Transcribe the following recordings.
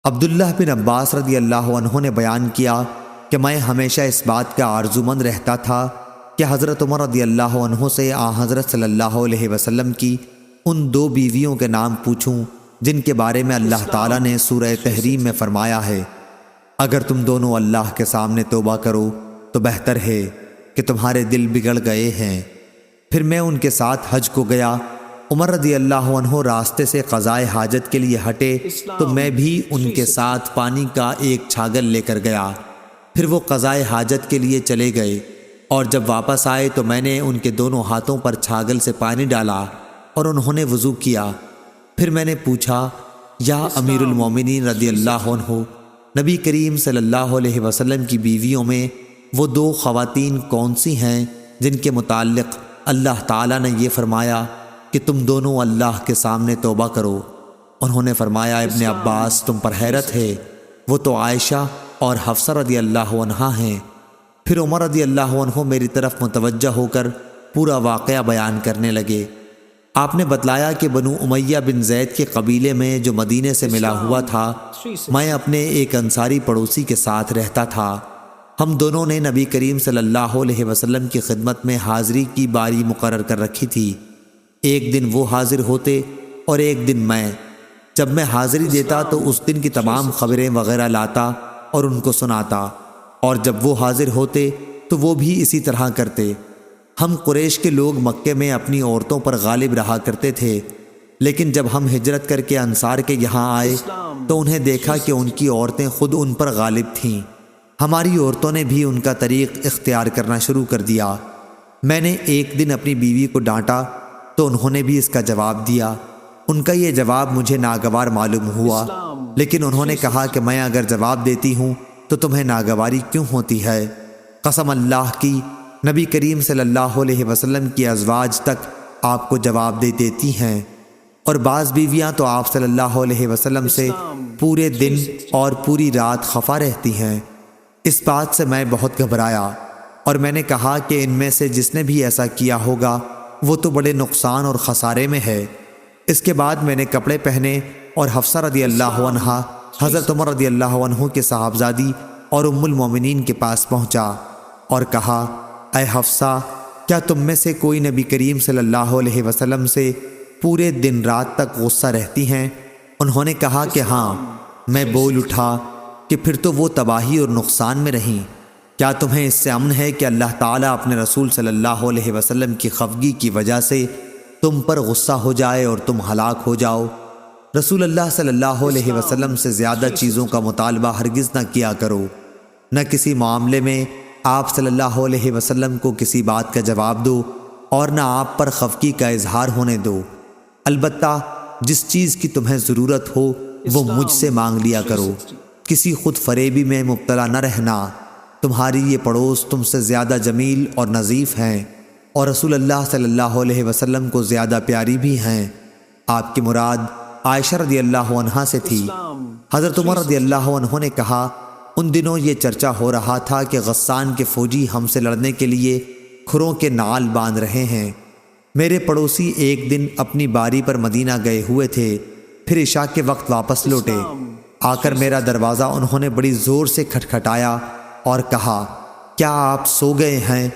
عبداللہ بن عباس رضی اللہ عنہ نے بیان کیا کہ میں ہمیشہ اس بات کا آرزومند رہتا تھا کہ حضرت عمر رضی اللہ عنہ سے حضرت صلی اللہ علیہ وسلم کی ان دو بیویوں کے نام پوچھوں جن کے بارے میں اللہ تعالیٰ نے سورہ تحریم میں فرمایا ہے، اگر تم دونوں اللہ کے سامنے توبہ کرو تو بہتر ہے کہ تمہارے دل بگڑ گئے ہیں۔ پھر میں ان کے ساتھ حج کو گیا۔ عمر رضی اللہ عنہ راستے سے قضائے حاجت کے لیے ہٹے تو میں بھی ان کے ساتھ پانی کا ایک چھاگل لے کر گیا۔ پھر وہ قضائے حاجت کے لیے چلے گئے اور جب واپس آئے تو میں نے ان کے دونوں ہاتھوں پر چھاگل سے پانی ڈالا اور انہوں نے وضو کیا۔ پھر میں نے پوچھا، یا امیر المومنین رضی اللہ عنہ، نبی کریم صلی اللہ علیہ وسلم کی بیویوں میں وہ دو خواتین کون سی ہیں جن کے متعلق اللہ تعالیٰ نے یہ فرمایا کہ تم دونوں اللہ کے سامنے توبہ کرو؟ انہوں نے فرمایا، ابن عباس تم پر حیرت ہے، وہ تو عائشہ اور حفصہ رضی اللہ عنہا ہیں۔ پھر عمر رضی اللہ عنہ میری طرف متوجہ ہو کر پورا واقعہ بیان کرنے لگے۔ آپ نے بتلایا کہ بنو امیہ بن زید کے قبیلے میں جو مدینے سے ملا ہوا تھا، میں اپنے ایک انصاری پڑوسی کے ساتھ رہتا تھا۔ ہم دونوں نے نبی کریم صلی اللہ علیہ وسلم کی خدمت میں حاضری کی باری مقرر کر رکھی تھی۔ ایک دن وہ حاضر ہوتے اور ایک دن میں۔ جب میں حاضری دیتا تو اس دن کی تمام خبریں وغیرہ لاتا اور ان کو سناتا، اور جب وہ حاضر ہوتے تو وہ بھی اسی طرح کرتے۔ ہم قریش کے لوگ مکے میں اپنی عورتوں پر غالب رہا کرتے تھے، لیکن جب ہم ہجرت کر کے انصار کے یہاں آئے تو انہیں دیکھا کہ ان کی عورتیں خود ان پر غالب تھیں۔ ہماری عورتوں نے بھی ان کا طریق اختیار کرنا شروع کر دیا۔ میں نے ایک دن اپنی بیوی کو ڈانٹا تو انہوں نے بھی اس کا جواب دیا۔ ان کا یہ جواب مجھے ناگوار معلوم ہوا، لیکن انہوں نے کہا کہ میں اگر جواب دیتی ہوں تو تمہیں ناگواری کیوں ہوتی ہے؟ قسم اللہ کی، نبی کریم صلی اللہ علیہ وسلم کی ازواج تک آپ کو جواب دے دیتی ہیں، اور بعض بیویاں تو آپ صلی اللہ علیہ وسلم سے پورے دن اور پوری رات خفا رہتی ہیں۔ اس بات سے میں بہت گھبرایا اور میں نے کہا کہ ان میں سے جس نے بھی ایسا کیا ہوگا وہ تو بڑے نقصان اور خسارے میں ہے۔ اس کے بعد میں نے کپڑے پہنے اور حفصہ رضی اللہ عنہا حضرت عمر رضی اللہ عنہ کے صاحبزادی اور ام المومنین کے پاس پہنچا اور کہا، اے حفصہ، کیا تم میں سے کوئی نبی کریم صلی اللہ علیہ وسلم سے پورے دن رات تک غصہ رہتی ہیں؟ انہوں نے کہا کہ ہاں۔ میں بول اٹھا کہ پھر تو وہ تباہی اور نقصان میں رہیں۔ کیا تمہیں اس سے امن ہے کہ اللہ تعالیٰ اپنے رسول صلی اللہ علیہ وسلم کی خفگی کی وجہ سے تم پر غصہ ہو جائے اور تم ہلاک ہو جاؤ؟ رسول اللہ صلی اللہ علیہ وسلم سے زیادہ چیزوں کا مطالبہ ہرگز نہ کیا کرو۔ نہ کسی معاملے میں آپ صلی اللہ علیہ وسلم کو کسی بات کا جواب دو اور نہ آپ پر خفگی کا اظہار ہونے دو۔ البتہ جس چیز کی تمہیں ضرورت ہو وہ مجھ سے مانگ لیا کرو۔ کسی خود فریبی میں مبتلا نہ رہنا۔ تمہاری یہ پڑوس تم سے زیادہ جمیل اور نظیف ہیں اور رسول اللہ صلی اللہ علیہ وسلم کو زیادہ پیاری بھی ہیں۔ آپ کی مراد عائشہ رضی اللہ عنہا سے تھی۔ حضرت عمر رضی اللہ عنہ نے کہا، ان دنوں یہ چرچا ہو رہا تھا کہ غسان کے فوجی ہم سے لڑنے کے لیے کھروں کے نعال باندھ رہے ہیں۔ میرے پڑوسی ایک دن اپنی باری پر مدینہ گئے ہوئے تھے، پھر عشاء کے وقت واپس لوٹے۔ آ کر میرا دروازہ انہوں نے بڑی زور سے کھٹکھٹایا اور کہا، کیا آپ سو گئے ہیں؟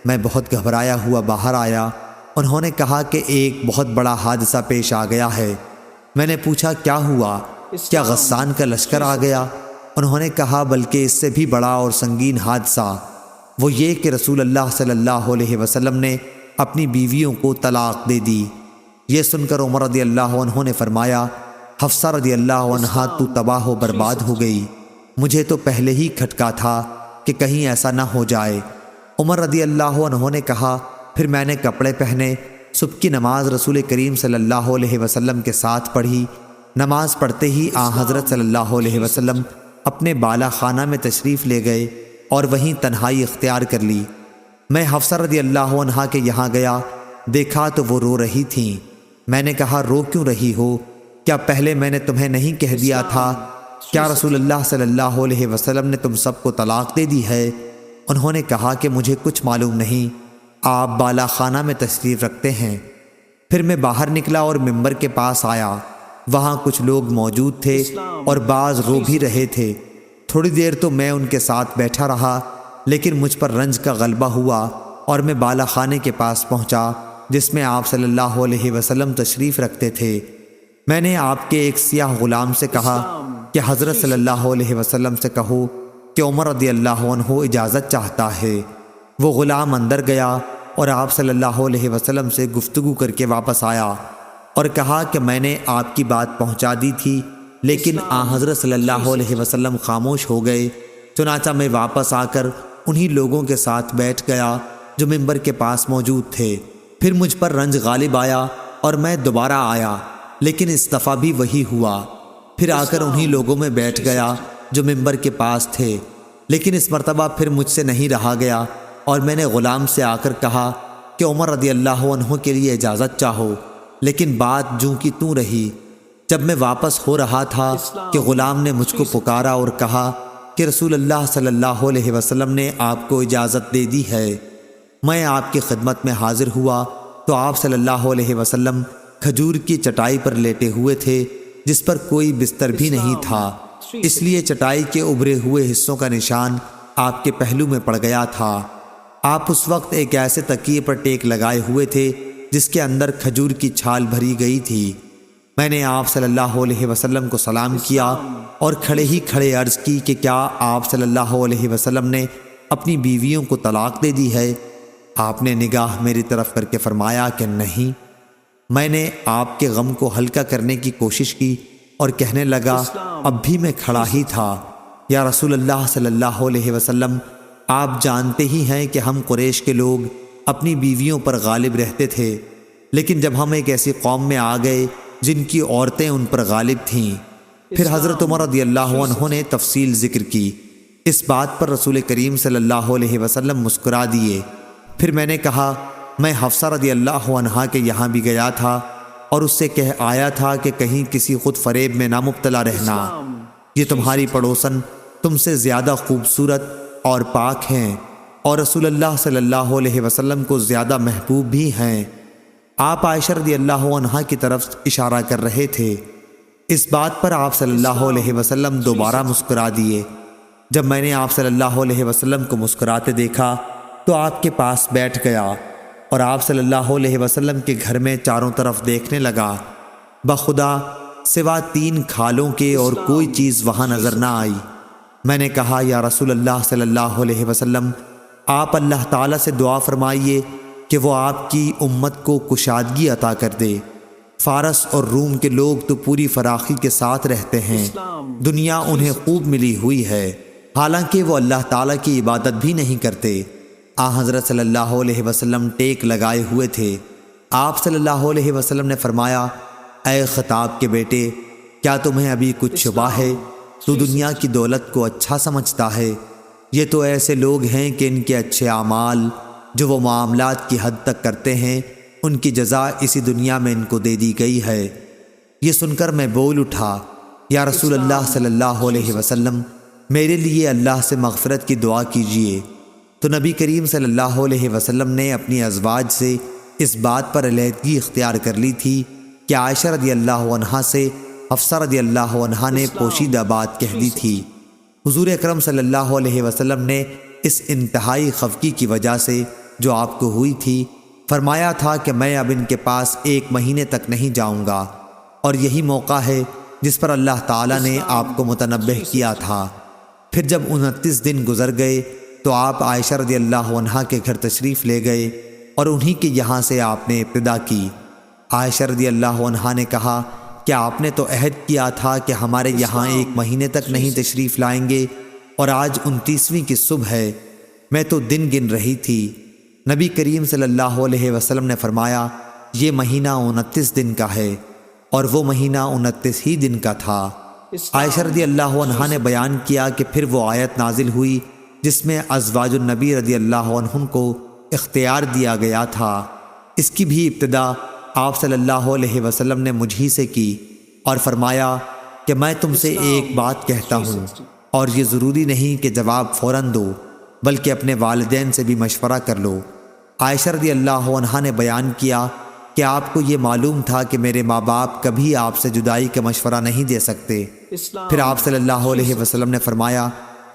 میں بہت گھبرایا ہوا باہر آیا۔ انہوں نے کہا کہ ایک بہت بڑا حادثہ پیش آ گیا ہے۔ میں نے پوچھا، کیا ہوا؟ کیا غسان کا لشکر آ گیا؟ انہوں نے کہا، بلکہ اس سے بھی بڑا اور سنگین حادثہ، وہ یہ کہ رسول اللہ صلی اللہ علیہ وسلم نے اپنی بیویوں کو طلاق دے دی۔ یہ سن کر عمر رضی اللہ عنہ نے فرمایا، حفصہ رضی اللہ عنہا تو تباہ و برباد ہو گئی۔ مجھے تو پہلے ہی کھٹکا تھا کہ کہیں ایسا نہ ہو جائے۔ عمر رضی اللہ عنہ نے کہا، پھر میں نے کپڑے پہنے، صبح کی نماز رسول کریم صلی اللہ علیہ وسلم کے ساتھ پڑھی۔ نماز پڑھتے ہی حضرت صلی اللہ علیہ وسلم اپنے بالا خانہ میں تشریف لے گئے اور وہیں تنہائی اختیار کر لی۔ میں حفصہ رضی اللہ عنہا کے یہاں گیا، دیکھا تو وہ رو رہی تھیں۔ میں نے کہا، رو کیوں رہی ہو؟ کیا پہلے میں نے تمہیں نہیں کہہ دیا تھا؟ کیا رسول اللہ صلی اللہ علیہ وسلم نے تم سب کو طلاق دے دی ہے؟ انہوں نے کہا کہ مجھے کچھ معلوم نہیں، آپ بالا خانہ میں تشریف رکھتے ہیں۔ پھر میں باہر نکلا اور ممبر کے پاس آیا۔ وہاں کچھ لوگ موجود تھے اور بعض رو بھی رہے تھے۔ تھوڑی دیر تو میں ان کے ساتھ بیٹھا رہا، لیکن مجھ پر رنج کا غلبہ ہوا اور میں بالا خانے کے پاس پہنچا جس میں آپ صلی اللہ علیہ وسلم تشریف رکھتے تھے۔ میں نے آپ کے ایک سیاہ غلام سے کہا کہ حضرت صلی اللہ علیہ وسلم سے کہو کہ عمر رضی اللہ عنہ اجازت چاہتا ہے۔ وہ غلام اندر گیا اور آپ صلی اللہ علیہ وسلم سے گفتگو کر کے واپس آیا اور کہا کہ میں نے آپ کی بات پہنچا دی تھی، لیکن حضرت صلی اللہ علیہ وسلم خاموش ہو گئے۔ چنانچہ میں واپس آ کر انہی لوگوں کے ساتھ بیٹھ گیا جو منبر کے پاس موجود تھے۔ پھر مجھ پر رنج غالب آیا اور میں دوبارہ آیا، لیکن اس دفعہ بھی وہی ہوا۔ پھر آ کر انہی لوگوں میں بیٹھ گیا جو منبر کے پاس تھے، لیکن اس مرتبہ پھر مجھ سے نہیں رہا گیا اور میں نے غلام سے آ کر کہا کہ عمر رضی اللہ عنہ کے لیے اجازت چاہو، لیکن بات جوں کی توں رہی۔ جب میں واپس ہو رہا تھا کہ غلام نے مجھ کو پکارا اور کہا کہ رسول اللہ صلی اللہ علیہ وسلم نے آپ کو اجازت دے دی ہے۔ میں آپ کی خدمت میں حاضر ہوا تو آپ صلی اللہ علیہ وسلم کھجور کی چٹائی پر لیٹے ہوئے تھے جس پر کوئی بستر بھی نہیں تھا، اس لیے چٹائی کے ابھرے ہوئے حصوں کا نشان آپ کے پہلو میں پڑ گیا تھا۔ آپ اس وقت ایک ایسے تکیے پر ٹیک لگائے ہوئے تھے جس کے اندر کھجور کی چھال بھری گئی تھی۔ میں نے آپ صلی اللہ علیہ وسلم کو سلام کیا اور کھڑے ہی کھڑے عرض کی کہ کیا آپ صلی اللہ علیہ وسلم نے اپنی بیویوں کو طلاق دے دی ہے؟ آپ نے نگاہ میری طرف کر کے فرمایا کہ نہیں۔ میں نے آپ کے غم کو ہلکا کرنے کی کوشش کی اور کہنے لگا، اب بھی میں کھڑا ہی تھا، یا رسول اللہ صلی اللہ علیہ وسلم، آپ جانتے ہی ہیں کہ ہم قریش کے لوگ اپنی بیویوں پر غالب رہتے تھے، لیکن جب ہم ایک ایسی قوم میں آ گئے جن کی عورتیں ان پر غالب تھیں۔ پھر حضرت عمر رضی اللہ عنہ نے تفصیل ذکر کی۔ اس بات پر رسول کریم صلی اللہ علیہ وسلم مسکرا دیے۔ پھر میں نے کہا، میں حفصہ رضی اللہ عنہا کے یہاں بھی گیا تھا اور اس سے کہہ آیا تھا کہ کہیں کسی خود فریب میں نہ مبتلا رہنا۔ یہ تمہاری پڑوسن تم سے زیادہ خوبصورت اور پاک ہیں اور رسول اللہ صلی اللہ علیہ وسلم کو زیادہ محبوب بھی ہیں۔ آپ عائشہ رضی اللہ عنہا کی طرف اشارہ کر رہے تھے۔ اس بات پر آپ صلی اللہ علیہ وسلم دوبارہ مسکرا دیے۔ جب میں نے آپ صلی اللہ علیہ وسلم کو مسکراتے دیکھا تو آپ کے پاس بیٹھ گیا اور آپ صلی اللہ علیہ وسلم کے گھر میں چاروں طرف دیکھنے لگا۔ بخدا سوا 3 کھالوں کے اور کوئی چیز وہاں نظر نہ آئی۔ میں نے کہا، یا رسول اللہ صلی اللہ علیہ وسلم، آپ اللہ تعالیٰ سے دعا فرمائیے کہ وہ آپ کی امت کو کشادگی عطا کر دے۔ فارس اور روم کے لوگ تو پوری فراخی کے ساتھ رہتے ہیں، دنیا انہیں خوب ملی ہوئی ہے، حالانکہ وہ اللہ تعالیٰ کی عبادت بھی نہیں کرتے۔ حضرت صلی اللہ علیہ وسلم ٹیک لگائے ہوئے تھے۔ آپ صلی اللہ علیہ وسلم نے فرمایا، اے خطاب کے بیٹے، کیا تمہیں ابھی کچھ شبہ ہے؟ تو دنیا کی دولت کو اچھا سمجھتا ہے؟ یہ تو ایسے لوگ ہیں کہ ان کے اچھے اعمال جو وہ معاملات کی حد تک کرتے ہیں ان کی جزا اسی دنیا میں ان کو دے دی گئی ہے۔ یہ سن کر میں بول اٹھا، یا رسول اللہ صلی اللہ علیہ وسلم، میرے لیے اللہ سے مغفرت کی دعا کیجیے۔ تو نبی کریم صلی اللہ علیہ وسلم نے اپنی ازواج سے اس بات پر علیحدگی اختیار کر لی تھی کہ عائشہ رضی اللہ عنہا سے حفصہ رضی اللہ عنہا نے پوشیدہ بات کہہ دی تھی۔ حضور اکرم صلی اللہ علیہ وسلم نے اس انتہائی خفگی کی وجہ سے جو آپ کو ہوئی تھی فرمایا تھا کہ میں اب ان کے پاس 1 مہینے تک نہیں جاؤں گا، اور یہی موقع ہے جس پر اللہ تعالیٰ نے آپ کو متنبہ کیا تھا۔ پھر جب 29 دن گزر گئے تو آپ عائشہ رضی اللہ عنہا کے گھر تشریف لے گئے اور انہی کے یہاں سے آپ نے ابتدا کی۔ عائشہ رضی اللہ عنہا نے کہا کہ آپ نے تو عہد کیا تھا کہ ہمارے یہاں 1 مہینے تک نہیں تشریف لائیں گے، اور آج 29ویں کی صبح ہے، میں تو دن گن رہی تھی۔ نبی کریم صلی اللہ علیہ وسلم نے فرمایا، یہ مہینہ 29 دن کا ہے اور وہ مہینہ 29 ہی دن کا تھا۔ عائشہ رضی اللہ عنہا نے بیان کیا کہ پھر وہ آیت نازل ہوئی جس میں ازواج النبی رضی اللہ عنہم کو اختیار دیا گیا تھا۔ اس کی بھی ابتدا آپ صلی اللہ علیہ وسلم نے مجھ ہی سے کی اور فرمایا کہ میں تم سے ایک بات کہتا ہوں، اور یہ ضروری نہیں کہ جواب فوراً دو، بلکہ اپنے والدین سے بھی مشورہ کر لو۔ عائشہ رضی اللہ عنہا نے بیان کیا کہ آپ کو یہ معلوم تھا کہ میرے ماں باپ کبھی آپ سے جدائی کا مشورہ نہیں دے سکتے۔ پھر آپ صلی اللہ علیہ وسلم نے فرمایا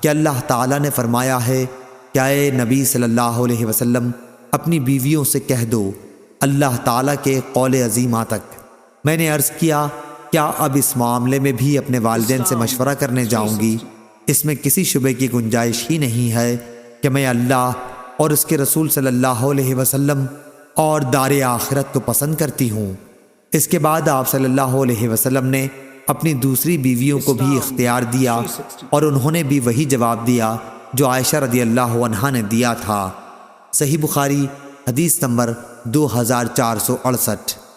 کہ اللہ تعالیٰ نے فرمایا ہے کہ اے نبی صلی اللہ علیہ وسلم اپنی بیویوں سے کہہ دو اللہ تعالیٰ کے قول عظیمہ تک۔ میں نے عرض کیا کیا اب اس معاملے میں بھی اپنے والدین سے مشورہ کرنے جاؤں گی؟ اس میں کسی شبے کی گنجائش ہی نہیں ہے کہ میں اللہ اور اس کے رسول صلی اللہ علیہ وسلم اور دار آخرت کو پسند کرتی ہوں۔ اس کے بعد آپ صلی اللہ علیہ وسلم نے اپنی دوسری بیویوں کو بھی اختیار دیا اور انہوں نے بھی وہی جواب دیا جو عائشہ رضی اللہ عنہا نے دیا تھا۔ صحیح بخاری حدیث نمبر 2468۔